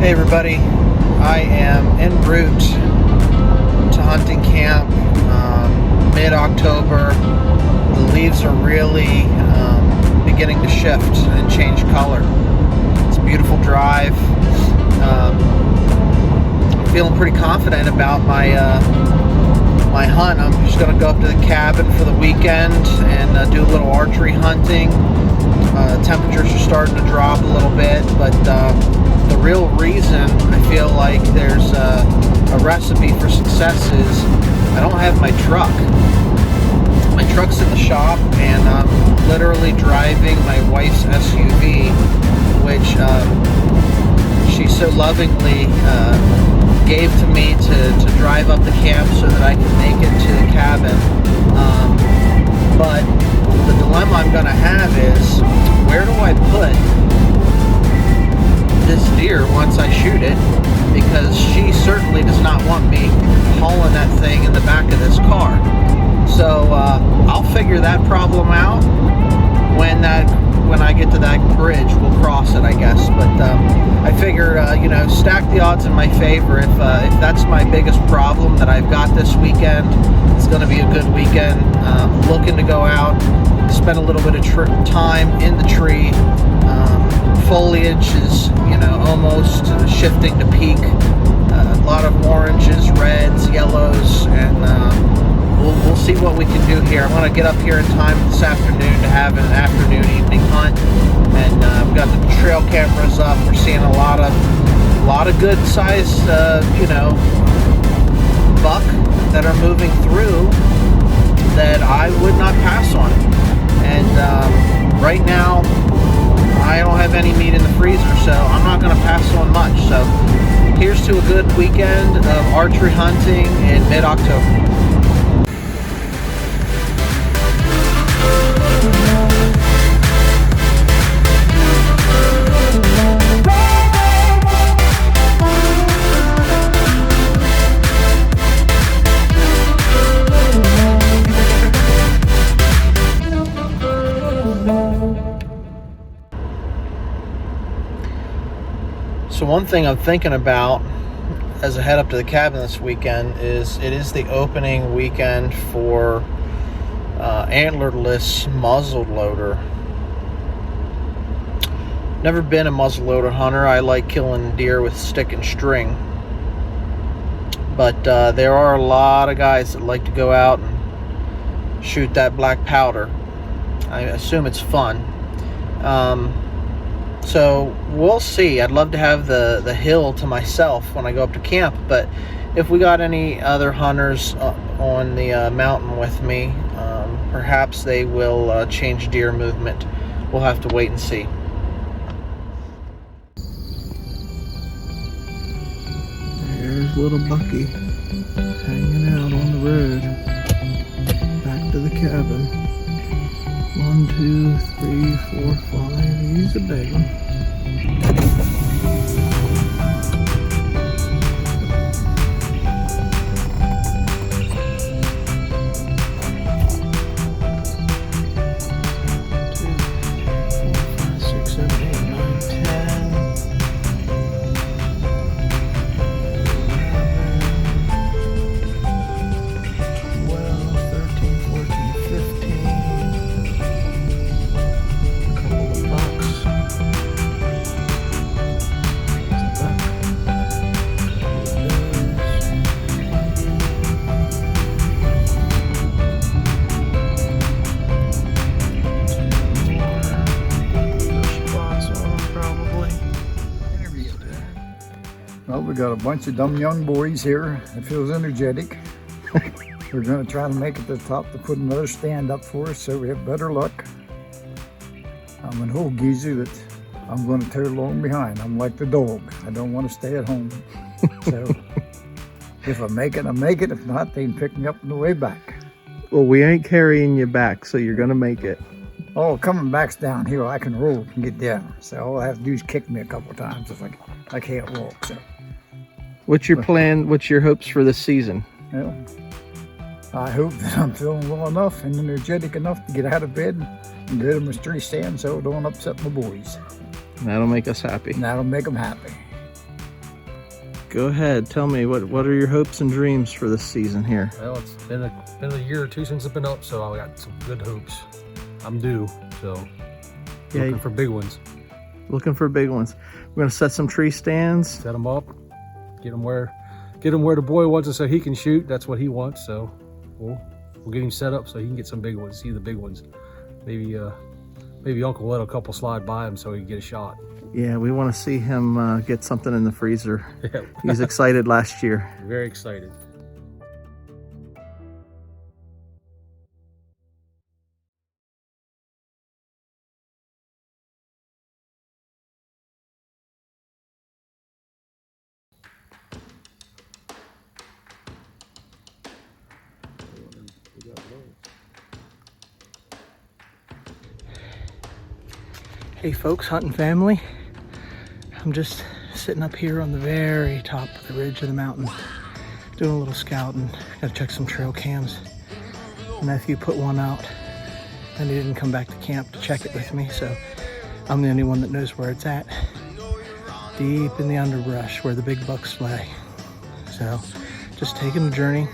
Hey everybody, I am en route to hunting camp, mid-October. The leaves are really beginning to shift and change color. It's a beautiful drive. I'm feeling pretty confident about my hunt. I'm just going to go up to the cabin for the weekend and do a little archery hunting. Temperatures are starting to drop a little bit, but the real reason I feel like there's a recipe for success is I don't have my truck. My truck's in the shop, and I'm literally driving my wife's SUV, which she so lovingly gave to me to drive up the camp so that I can make it to the cabin. But the dilemma I'm going to have is, where do I put this deer once I shoot it? Because she certainly does not want me hauling that thing in the back of this car. So I'll figure that problem out when I get to that bridge. We'll cross it, I guess. But I figure, stack the odds in my favor. If that's my biggest problem that I've got this weekend, it's going to be a good weekend. Looking to go out, spend a little bit of time in the tree. Foliage is, almost shifting to peak. A lot of oranges, reds, yellows, and we'll see what we can do here. I'm going to get up here in time this afternoon to have an afternoon-evening hunt, and we've got the trail cameras up. We're seeing a lot of good-sized, buck that are moving through that I would not pass on. And right now, I don't have any meat in the freezer, so I'm not going to pass on much. So here's to a good weekend of archery hunting in mid-October. So one thing I'm thinking about as I head up to the cabin this weekend is it is the opening weekend for antlerless muzzleloader. Never been a muzzleloader hunter. I like killing deer with stick and string. But there are a lot of guys that like to go out and shoot that black powder. I assume it's fun. So we'll see. I'd love to have the hill to myself when I go up to camp, but if we got any other hunters on the mountain with me, perhaps they will change deer movement. We'll have to wait and see. There's little Bucky hanging out on the road back to the cabin. 1, 2, 3, 4, 5. He's a big one. Well, we got a bunch of dumb young boys here. It feels energetic. We're going to try to make it to the top to put another stand up for us so we have better luck. I'm an old geezer that I'm going to tear along behind. I'm like the dog. I don't want to stay at home. So if I make it, I make it. If not, they can pick me up on the way back. Well, we ain't carrying you back, so you're going to make it. Oh, coming back's downhill. I can roll and get down. So all I have to do is kick me a couple of times if I can't walk. So. What's your plan? What's your hopes for this season? Well, I hope that I'm feeling well enough and energetic enough to get out of bed and go to my tree stand so it don't upset my boys. That'll make us happy. And that'll make them happy. Go ahead. Tell me, what are your hopes and dreams for this season here? Well, it's been a year or two since I've been up, so I got some good hopes. I'm due, so Yeah, looking for big ones. Looking for big ones. We're gonna set some tree stands. Set them up, get them where the boy wants it so he can shoot. That's what he wants, so we'll get him set up so he can get some big ones, see the big ones. Maybe Uncle let a couple slide by him so he can get a shot. Yeah, we want to see him get something in the freezer. Yeah. He was excited last year. Very excited. Hey folks, hunting family. I'm just sitting up here on the very top of the ridge of the mountain, doing a little scouting. Gotta check some trail cams. Matthew put one out and he didn't come back to camp to check it with me, so I'm the only one that knows where it's at. Deep in the underbrush where the big bucks lay. So just taking the journey.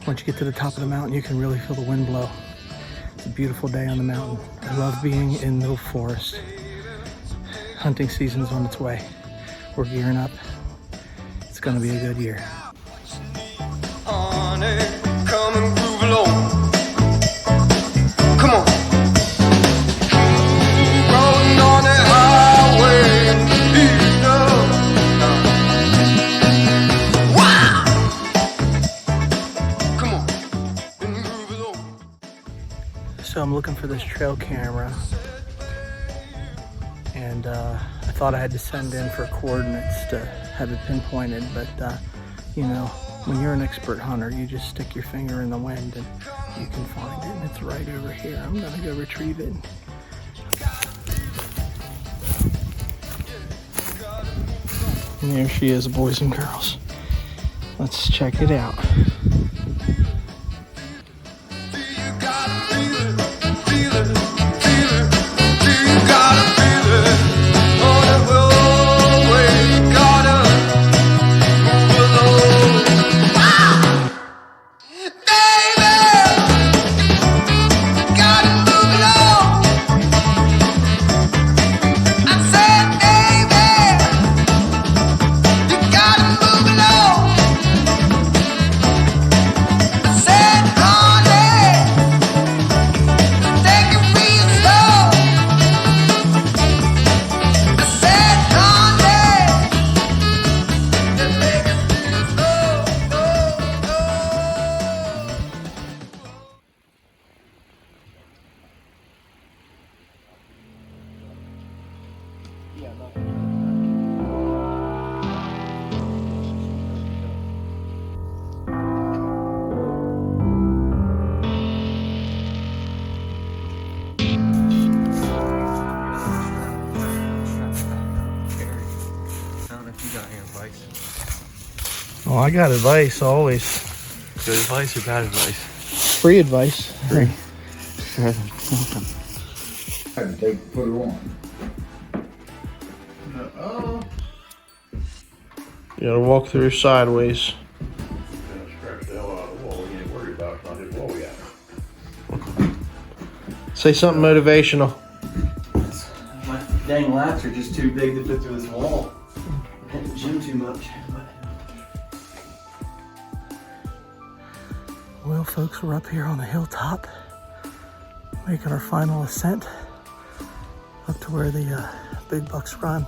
Once you get to the top of the mountain, you can really feel the wind blow. It's a beautiful day on the mountain. I love being in the forest. Hunting season is on its way. We're gearing up. It's gonna be a good year. On it, come and groove along. Come on. Rolling on the highway, you know. Wow! Come on, and groove along. So I'm looking for this trail camera, and I thought I had to send in for coordinates to have it pinpointed, but you know, when you're an expert hunter, you just stick your finger in the wind and you can find it, and it's right over here. I'm gonna go retrieve it. And there she is, boys and girls. Let's check it out. Oh, I got advice always. Good advice or bad advice? Free advice. Free. I had to put her on. You gotta walk through sideways. Scratch the hell out of the wall. You ain't worried about it. Not his wall yet. Say something motivational. My dang lats are just too big to fit through this wall. I hit the gym too much. Well, folks, we're up here on the hilltop, making our final ascent up to where the big bucks run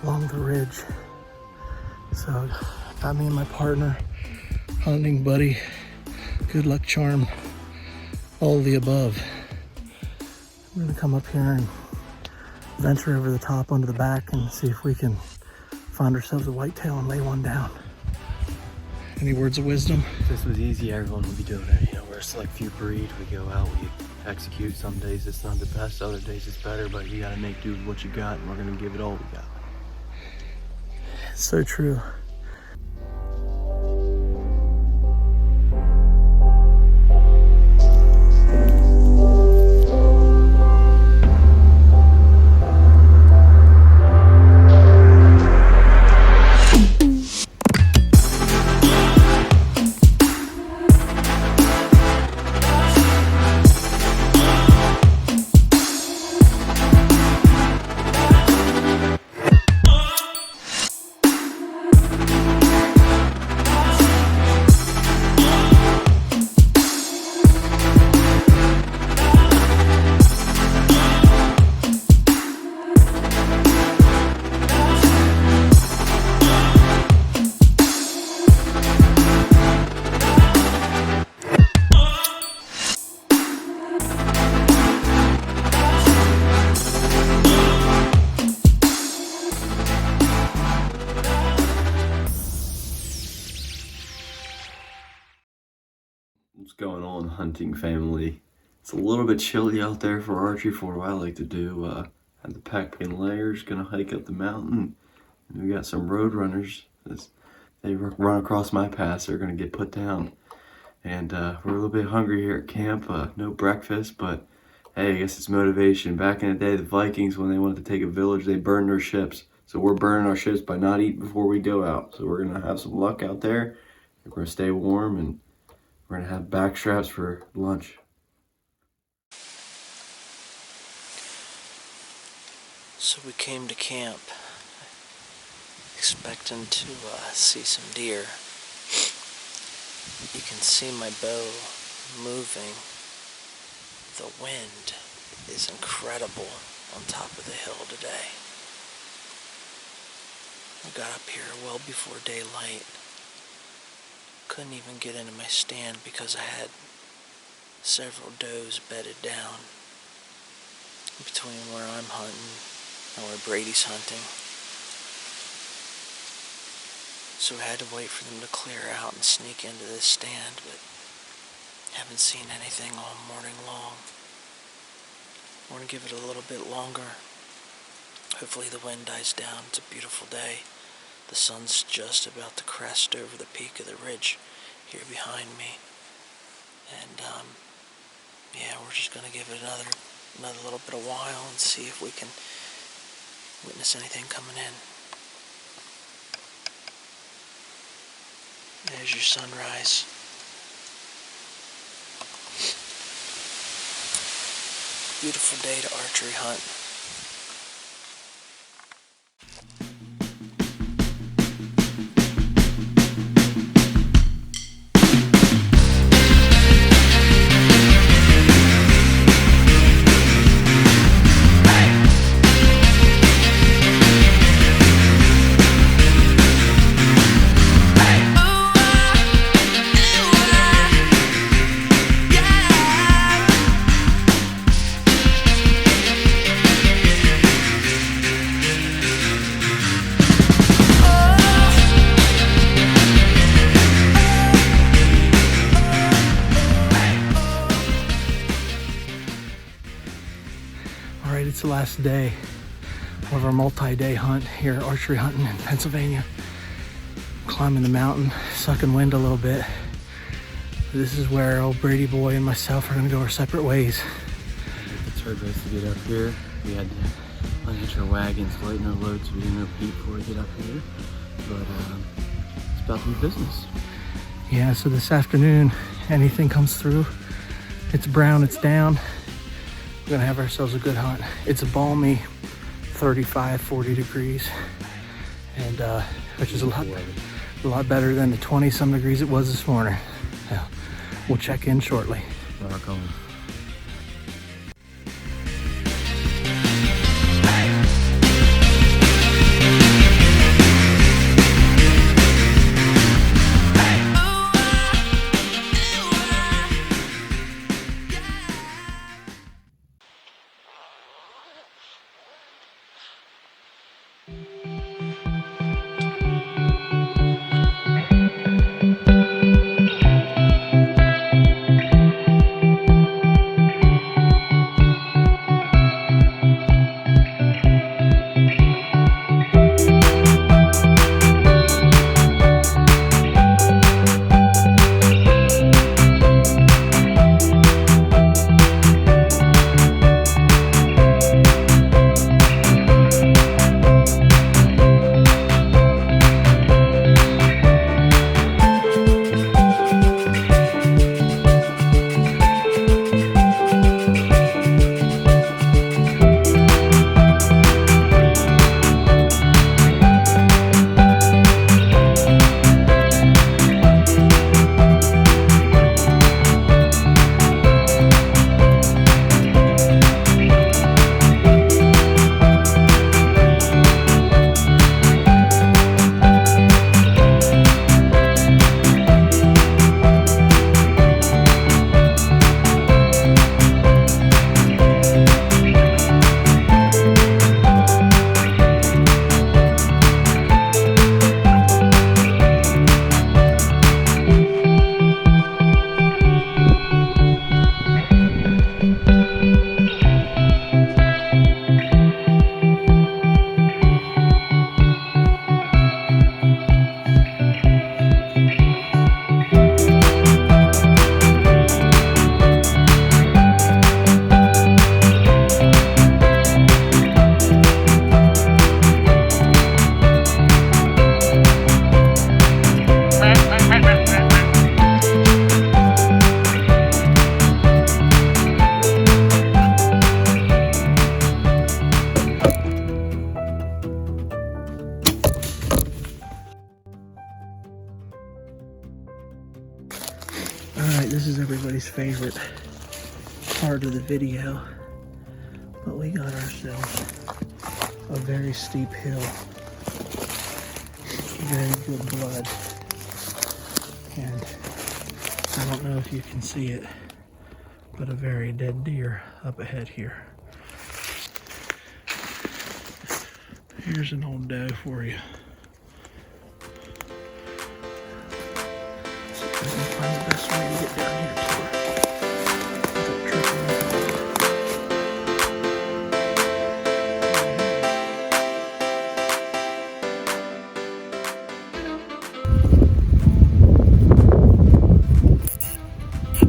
along the ridge. So, got me and my partner, hunting buddy, good luck charm, all of the above. We're gonna come up here and venture over the top onto the back and see if we can find ourselves a whitetail and lay one down. Any words of wisdom? If this was easy, everyone would be doing it. You know, we're a select few breed. We go out, we execute. Some days it's not the best, other days it's better, but you gotta make do with what you got, and we're gonna give it all we got. It's so true. What's going on, hunting family? It's a little bit chilly out there for archery for what I like to do. Had the pack in layers, gonna hike up the mountain. And we got some road runners. As they run across my path, they're gonna get put down. And we're a little bit hungry here at camp. No breakfast, but hey, I guess it's motivation. Back in the day, the Vikings, when they wanted to take a village, they burned their ships. So we're burning our ships by not eating before we go out. So we're gonna have some luck out there. We're gonna stay warm, and we're gonna have back straps for lunch. So we came to camp expecting to see some deer. You can see my bow moving. The wind is incredible on top of the hill today. I got up here well before daylight. Couldn't even get into my stand because I had several does bedded down between where I'm hunting and where Brady's hunting. So I had to wait for them to clear out and sneak into this stand, but haven't seen anything all morning long. I want to give it a little bit longer. Hopefully the wind dies down. It's a beautiful day. The sun's just about to crest over the peak of the ridge here behind me. And yeah, we're just going to give it another little bit of while and see if we can witness anything coming in. There's your sunrise. Beautiful day to archery hunt. Alright, it's the last day of our multi-day hunt here, archery hunting in Pennsylvania. Climbing the mountain, sucking wind a little bit. This is where old Brady boy and myself are gonna go our separate ways. The turbos to get up here. We had to unhitch our wagons, lighten our load so we didn't overheat before we get up here. But it's about to be business. Yeah, so this afternoon, anything comes through, it's brown, it's down. We're gonna have ourselves a good hunt. It's a balmy 35, 40 degrees, and which is a lot better than the 20-some degrees it was this morning. Yeah, we'll check in shortly. Rock on. Alright, this is everybody's favorite part of the video. But we got ourselves a very steep hill. Very good blood. And I don't know if you can see it, but a very dead deer up ahead here. Here's an old doe for you. See if I can find the best way to get down here to her. Without tripping her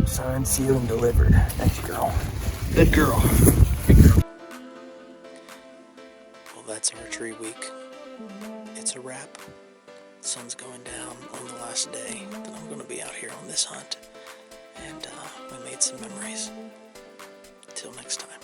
up. Signed, sealed, and delivered. Thanks, girl. Good girl. Well, that's archery week. It's a wrap. The sun's going down on the last day that I'm going to be out here on this hunt. And we made some memories. Till next time.